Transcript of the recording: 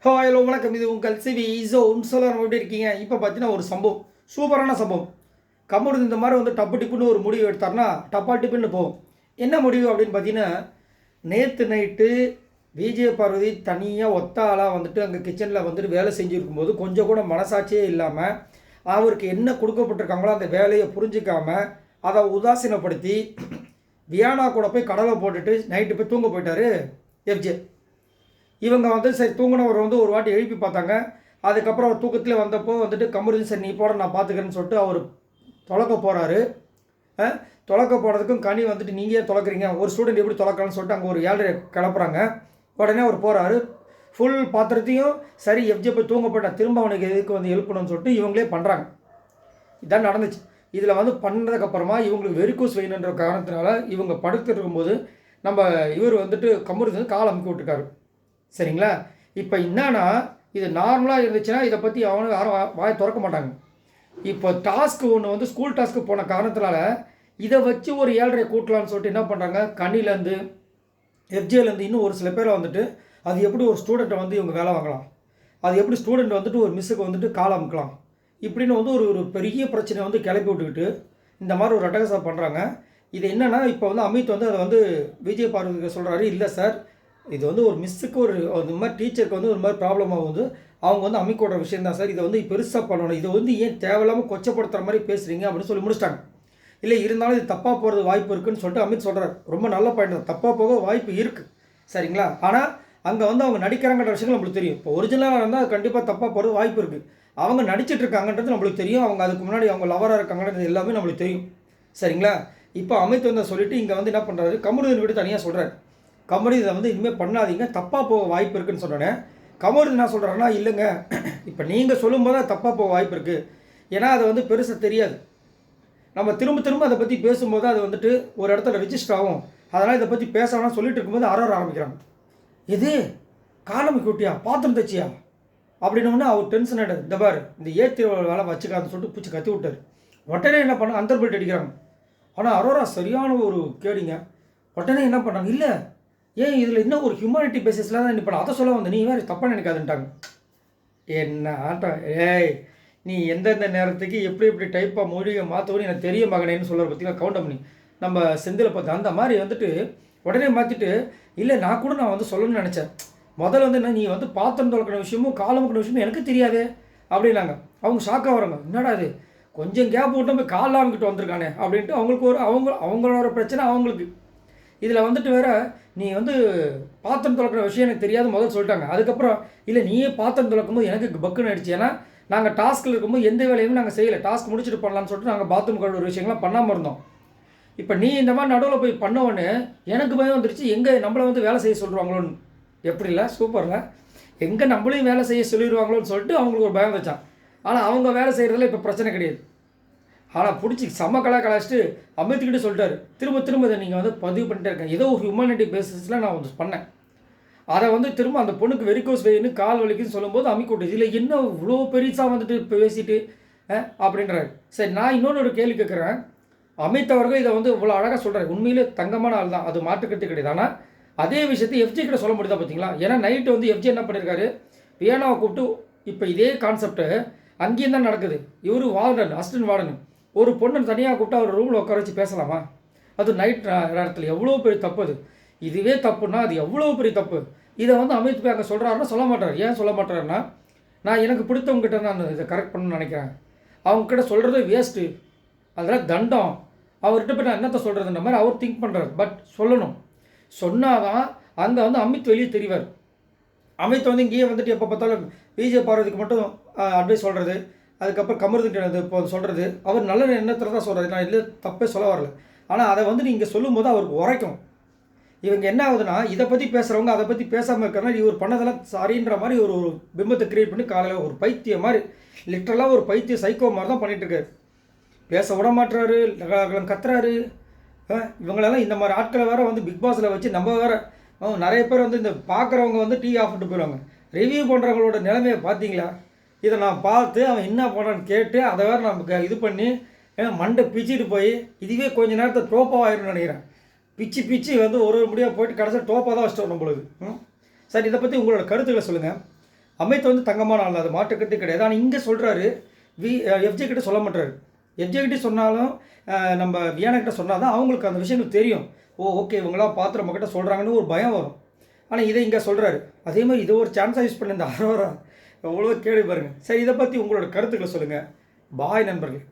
Hello வணக்கம். இது உங்கள் சிவி சொல்லணும். எப்படி இருக்கீங்க? இப்போ பார்த்தீங்கன்னா ஒரு சம்பவம், சூப்பரான சம்பவம். கம்முனு இந்த மாதிரி வந்து டப்பு டிப்புன்னு ஒரு முடிவு எடுத்தார்னா டப்பா டிப்புன்னு போகும். என்ன முடிவு அப்படின்னு பார்த்தீங்கன்னா, நேற்று நைட்டு விஜய் பார்வதி தனியாக ஒத்த ஆளாக வந்துட்டு அங்கே கிச்சனில் வந்துட்டு வேலை செஞ்சுருக்கும்போது கொஞ்சம் கூட மனசாட்சியே இல்லாமல் அவருக்கு என்ன கொடுக்கப்பட்டிருக்காங்களோ அந்த வேலையை புரிஞ்சிக்காமல் அதை உதாசீனப்படுத்தி வியானா கூட போய் கடலை போட்டுட்டு நைட்டு போய் தூங்க போயிட்டார் எஃப்ஜே. இவங்க வந்து சரி தூங்கினவர் வந்து ஒரு வாட்டி எழுப்பி பார்த்தாங்க. அதுக்கப்புறம் அவர் தூக்கத்தில் வந்தப்போ வந்துட்டு கமருதீன் சரி நீ போட நான் பார்த்துக்கிறேன்னு சொல்லிட்டு அவர் தொலைக்க போகிறாரு. தொலைக்க போகிறதுக்கும் கனி வந்துட்டு நீங்கள் ஏன் தொலைக்கிறீங்க, ஒரு ஸ்டூடெண்ட் எப்படி தொலைக்கலான்னு சொல்லிட்டு அங்கே ஒரு 7:30 கிளப்புறாங்க. உடனே அவர் போகிறாரு. ஃபுல் பாத்திரத்தையும் சரி எஃப்ஜே போய் தூங்க போயிட்டான், திரும்ப அவனுக்கு எதுக்கு வந்து எழுப்பணும்னு சொல்லிட்டு இவங்களே பண்ணுறாங்க. இதான் நடந்துச்சு. இதில் வந்து பண்ணதுக்கப்புறமா இவங்களுக்கு வெரிகோஸ் வெயின்ன்ற காரணத்தினால இவங்க படுத்துட்டு இருக்கும்போது நம்ம இவர் வந்துட்டு கமருதீன் கால் அமுக்கி விட்டுருக்காரு. சரிங்களா? இப்போ என்னன்னா இது நார்மலாக இருந்துச்சுன்னா இதை பற்றி அவனுக்கு யாரும் வாயை திறக்க மாட்டாங்க. இப்போ டாஸ்க்கு ஒன்று வந்து ஸ்கூல் டாஸ்க்கு போன காரணத்தினால இதை வச்சு ஒரு 7:30 கூட்டலான்னு சொல்லிட்டு என்ன பண்ணுறாங்க, கண்ணிலேருந்து எஃப்ஜேலேருந்து இன்னும் ஒரு சில பேரை வந்துட்டு அது எப்படி ஒரு ஸ்டூடெண்ட்டை வந்து இவங்க வேலை வாங்கலாம், அது எப்படி ஸ்டூடெண்ட் வந்துட்டு ஒரு மிஸ்ஸுக்கு வந்துட்டு கால் அமுக்கலாம், இப்படின்னு வந்து ஒரு பெரிய பிரச்சனை வந்து கிளப்பி விட்டுக்கிட்டு இந்த மாதிரி ஒரு அட்டகாசா பண்ணுறாங்க. இது என்னென்னா இப்போ வந்து அமித் வந்து அதை வந்து விஜய் பார்வதிக்கு சொல்கிறாரு, இல்லை சார் இது வந்து ஒரு மிஸ்ஸுக்கு ஒரு இந்த மாதிரி டீச்சருக்கு வந்து ஒரு மாதிரி ப்ராப்ளம் ஆகுது, அவங்க வந்து அமைக்கோட விஷயம் தான் சார், இதை வந்து பெருசாக பண்ணணும், இதை வந்து ஏன் தேவையில்லாமல் கொச்சப்படுத்துகிற மாதிரி பேசுகிறீங்க அப்படின்னு சொல்லி முடிச்சிட்டாங்க. இல்லை இருந்தாலும் இது தப்பாக போகிறது வாய்ப்பு இருக்குதுன்னு சொல்லிட்டு அமித் சொல்கிறார். ரொம்ப நல்ல பாயிண்ட் தான், தப்பாக போக வாய்ப்பு இருக்குது. சரிங்களா? ஆனால் அங்கே வந்து அவங்க நடிக்கிறாங்கன்ற விஷயங்கள் நம்மளுக்கு தெரியும். இப்போ ஒரிஜினலாக இருந்தால் அது கண்டிப்பாக தப்பாக போகிறது வாய்ப்பு இருக்குது. அவங்க நடிச்சிட்டு இருக்காங்கன்றது நம்மளுக்கு தெரியும், அவங்க அதுக்கு முன்னாடி அவங்க லவராக இருக்காங்கன்றது எல்லாமே நம்மளுக்கு தெரியும். சரிங்களா? இப்போ அமித் வந்து சொல்லிவிட்டு இங்கே வந்து என்ன பண்ணுறாரு, கமருதீன் விட்டு தனியாக சொல்கிறார். கமருதீன் இதை வந்து இனிமேல் பண்ணாதீங்க, தப்பாக போக வாய்ப்பு இருக்குதுன்னு சொன்னோன்னே கமருதீன் என்ன சொல்கிறாருன்னா, இல்லைங்க இப்போ நீங்கள் சொல்லும்போது தான் தப்பாக போக வாய்ப்பு இருக்குது, ஏன்னா அதை வந்து பெருசாக தெரியாது, நம்ம திரும்ப திரும்ப அதை பற்றி பேசும்போது அது வந்துட்டு ஒரு இடத்துல ரெஜிஸ்டர் ஆகும், அதனால் இதை பற்றி பேசணும்னு சொல்லிட்டு இருக்கும்போது ஆரம்பிக்கிறாங்க. இது காலம் கூட்டியா பாத்திரம் தச்சியா அப்படின்னு அவர் டென்ஷன் ஆகிடாது. இந்த பாரு இந்த ஏற்றி வேலை வச்சுக்காதுன்னு சொல்லிட்டு பூச்சி கத்தி விட்டார். உடனே என்ன பண்ண அந்தர்பல்ட் அடிக்கிறாங்க. ஆனால் அரோரா சரியான ஒரு கேடிங்க. உடனே என்ன பண்ணாங்க, இல்லை ஏன் இதில் இன்னும் ஒரு ஹியூமானிட்டி பேசிஸில் தான் இப்போ அதை சொல்ல வந்து நீ வேறு தப்பாக நினைக்காதுன்ட்டாங்க. என்ன ஆட்டம், ஏய் நீ எந்தெந்த நேரத்துக்கு எப்படி எப்படி டைப்பாக மொழியை மாற்றவும் எனக்கு தெரிய மகனேன்னு சொல்கிற பார்த்தீங்கன்னா கவுண்ட் பண்ணி நம்ம செந்தில் பார்த்து அந்த மாதிரி வந்துட்டு உடனே மாற்றிட்டு, இல்லை நான் வந்து சொல்லணும்னு நினச்சேன், முதல்ல வந்து என்ன நீ வந்து பாத்திரம் தொலைக்கிற விஷயமும் காலமுக்கிற விஷயமும் எனக்கு தெரியாதே அப்படின்னாங்க. அவங்க ஷாக்காக வராங்க, என்னடா அது கொஞ்சம் கேப் விட்டு போய் கால் ஆகிக்கிட்டு வந்திருக்கானே அப்படின்ட்டு அவங்களுக்கு ஒரு அவங்களோட பிரச்சனை அவங்களுக்கு. இதில் வந்துட்டு வேறு நீ வந்து பாத்திரம் துளக்கிற விஷயம் எனக்கு தெரியாது முதல்ல சொல்லிட்டாங்க. அதுக்கப்புறம் இல்லை நீயே பாத்திரம் துளக்கும்போது எனக்கு பக்குன்னு ஆயிடுச்சு, ஏன்னா நாங்கள் டாஸ்கில் இருக்கும்போது எந்த வேலையுமே நாங்கள் செய்யலை, டாஸ்க் முடிச்சுட்டு பண்ணலான்னு சொல்லிட்டு நாங்கள் பாத்ரூம் கழுவுற விஷயங்கள்லாம் பண்ணாமல் இருந்தோம். இப்போ நீ இந்த மாதிரி நடுவில் போய் பண்ணவொன்னே எனக்கு பயம் வந்துருச்சு, எங்கே நம்மளை வந்து வேலை செய்ய சொல்லுவாங்களோன்னு. எப்படி இல்லை சூப்பரில், எங்கே நம்மளையும் வேலை செய்ய சொல்லிடுவாங்களோன்னு சொல்லிட்டு அவங்களுக்கு ஒரு பயம் வச்சான். ஆனால் அவங்க வேலை செய்கிறதுல இப்போ பிரச்சனை கிடையாது. ஆனால் பிடிச்சி செம்ம கலாச்சிட்டு அமித்துக்கிட்டு சொல்லிட்டாரு, திரும்ப திரும்ப இதை நீங்கள் வந்து பதிவு பண்ணிட்டே இருக்கேன், ஏதோ ஒரு ஹியூமானிட்டி பேசிஸில் நான் வந்து பண்ணேன், அதை வந்து திரும்ப அந்த பொண்ணுக்கு வெரிகோஸ் வெயின்னு கால் வலிக்குன்னு சொல்லும்போது அமிக்கோட்டு இதில் என்ன இவ்வளோ பெருசாக வந்துட்டு பேசிட்டு அப்படின்றாரு. சரி நான் இன்னொன்று ஒரு கேள்வி கேட்குறேன், அமித் அவர்கள் இதை வந்து இவ்வளோ அழகாக சொல்கிறார், உண்மையிலே தங்கமான ஆள் தான், அது மாற்றுக்கிறது கிடையாது. ஆனால் அதே விஷயத்தை எஃப்ஜே கிட்ட சொல்ல முடியுதா பார்த்தீங்களா? ஏன்னா நைட்டு வந்து எஃப்ஜே என்ன பண்ணியிருக்காரு, வியானாவை கூப்பிட்டு இப்போ இதே கான்செப்ட்டு அங்கேயும் தான் நடக்குது. இவர் வார்டன் அசிஸ்டன்ட் வார்டன் ஒரு பொண்ணை தனியாக கூப்பிட்டு அவர் ரூமில் உட்கார வச்சு பேசலாமா? அது நைட் நேரத்தில் எவ்வளோ பெரிய தப்பு அது. இதுவே தப்புன்னா அது எவ்வளோ பெரிய தப்பு. இதை வந்து அமித் போய் அங்கே சொல்கிறாருன்னா சொல்ல மாட்டார். ஏன் சொல்ல மாட்டாருன்னா, நான் எனக்கு பிடித்தவங்ககிட்ட நான் இதை கரெக்ட் பண்ணணும்னு நினைக்கிறேன், அவங்கக்கிட்ட சொல்கிறது வேஸ்ட்டு, அதெல்லாம் தண்டம், அவர்கிட்ட போய் நான் என்னத்தை சொல்கிறதுன்ற மாதிரி அவர் திங்க் பண்ணுறாரு. பட் சொல்லணும், சொன்னால் தான் அங்கே வந்து அமித் வெளியே தெரிவார். அமித் வந்து இங்கேயே வந்துட்டு எப்போ பார்த்தாலும் விஜய் பார்வதிக்கு மட்டும் அட்வைஸ் சொல்கிறது, அதுக்கப்புறம் கமருதீன் இப்போ சொல்கிறது, அவர் நல்ல எண்ணத்தில் தான் சொல்கிறாரு, நான் இல்லை தப்பே சொல்ல வரல. ஆனால் அதை வந்து நீங்கள் சொல்லும்போது அவருக்கு உரைக்கும். இவங்க என்ன ஆகுதுன்னா இதை பற்றி பேசுகிறவங்க அதை பற்றி பேசாமல் இருக்கிறனால இவர் பண்ணதெல்லாம் சாரின்ற மாதிரி ஒரு பிம்பத்தை கிரியேட் பண்ணி காலையில் ஒரு பைத்தியம் மாதிரி லிட்ரலாக ஒரு பைத்திய சைக்கோ மாதிரி தான் பண்ணிகிட்ருக்காரு. பேச விட மாட்டுறாரு, கத்துறாரு. இவங்களெல்லாம் இந்த மாதிரி ஆட்களை வேறு வந்து பிக் பாஸில் வச்சு நம்ம வேறு நிறைய பேர் வந்து இந்த பார்க்குறவங்க வந்து டீ ஆஃப் பண்ணிட்டு போயிடுவாங்க. ரிவ்யூ பண்ணுறவங்களோட நிலைமையை பார்த்தீங்களா? இதை நான் பார்த்து அவன் என்ன பண்ணுறான்னு கேட்டு அதை வேறு நமக்கு இது பண்ணி மண்டை பிச்சுட்டு போய் இதுவே கொஞ்ச நேரத்தை டோப்பாக ஆயிரும்னு நினைக்கிறேன். பிச்சு வந்து ஒரு முடியாக போயிட்டு கடைசியில் டோப்பாக தான் வச்சுட்டு நம்மளுக்கு. சரி இதை பற்றி உங்களோட கருத்துக்களை சொல்லுங்கள். அமித் வந்து தங்கமான ஆள், அது மாற்றுக்கட்டு கிடையாது. ஆனால் இங்கே சொல்கிறாரு, எஃப்ஜே கிட்ட சொல்ல மாட்டாரு. எஃப்ஜே கிட்ட சொன்னாலும் நம்ம வியானா கிட்ட சொன்னால் தான் அவங்களுக்கு அந்த விஷயங்கள் தெரியும். ஓகே இவங்களாம் பார்த்து நம்மக்கிட்ட சொல்கிறாங்கன்னு ஒரு பயம் வரும். ஆனால் இதை இங்கே சொல்கிறாரு. அதே மாதிரி இதை ஒரு சான்ஸாக யூஸ் பண்ணி இந்த அரோரா எவ்வளோ கேள்வி பாருங்கள். சரி, இதை பற்றி உங்களோட கருத்துக்களை சொல்லுங்கள். பாய் நண்பர்கள்.